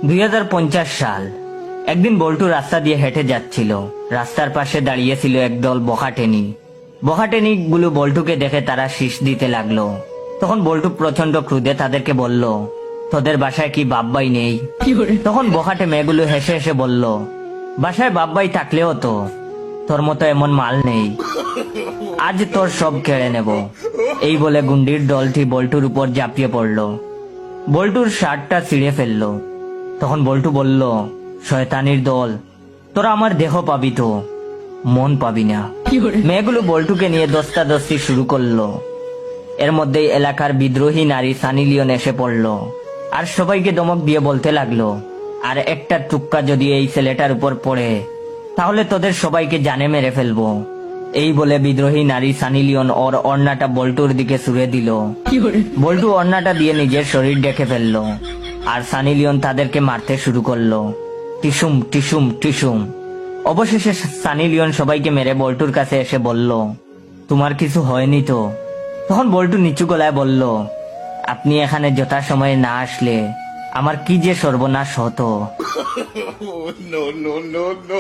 2050 সাল। একদিন বল্টু রাস্তা দিয়ে হেঁটে যাচ্ছিল। রাস্তার পাশে দাঁড়িয়েছিল একদল বখাটেনি। বখাটেনি গুলো বল্টুকে দেখে তারা শীষ দিতে লাগলো। তখন বল্টু প্রচন্ড ক্রোধে তাদেরকে বলল, তোদের বাসায় কি বাপ্পাই নেই? তখন বখাটে মেয়েগুলো হেসে হেসে বলল, বাসায় বাপ্পাই থাকলেও তো তোর মতো এমন মাল নেই, আজ তোর সব কেড়ে নেব। এই বলে গুন্ডির দলটি বল্টুর উপর ঝাঁপিয়ে পড়ল। বল্টুর শার্টটা ছিঁড়ে ফেললো। তখন বল্টু বলল, শয়তানির দল, তোরা আমার দেহ পাবি তো মন পাবি না। মেয়েগুলো বল্টুকে নিয়ে দস্তাদস্তি শুরু করলো। এর মধ্যেই এলাকার বিদ্রোহী নারী সানি লিওন এসে পড়লো আর সবাইকে ধমক দিয়ে বলতে লাগলো, আর একটা টুক্কা যদি এই ছেলেটার উপর পড়ে তাহলে তোদের সবাইকে জানে মেরে ফেলবো। এই বলে বিদ্রোহী নারী সানি লিওন ওর ওড়নাটা বল্টুর দিকে ছুঁড়ে দিল। বল্টু ওড়নাটা দিয়ে নিজের শরীর ঢেকে ফেললো আর সানি লিওন তাদেরকে মারতে শুরু করলো, টিসুম টিসুম টিসুম। অবশেষে সানি লিওন সবাইকে মেরে বল্টুর কাছে এসে বলল, তোমার কিছু হয়নি তো? তখন বল্টু নিচু গলায় বলল, আপনি এখানে যথাসময়ে না আসলে আমার কি যে সর্বনাশ হতো। No, no, no, no.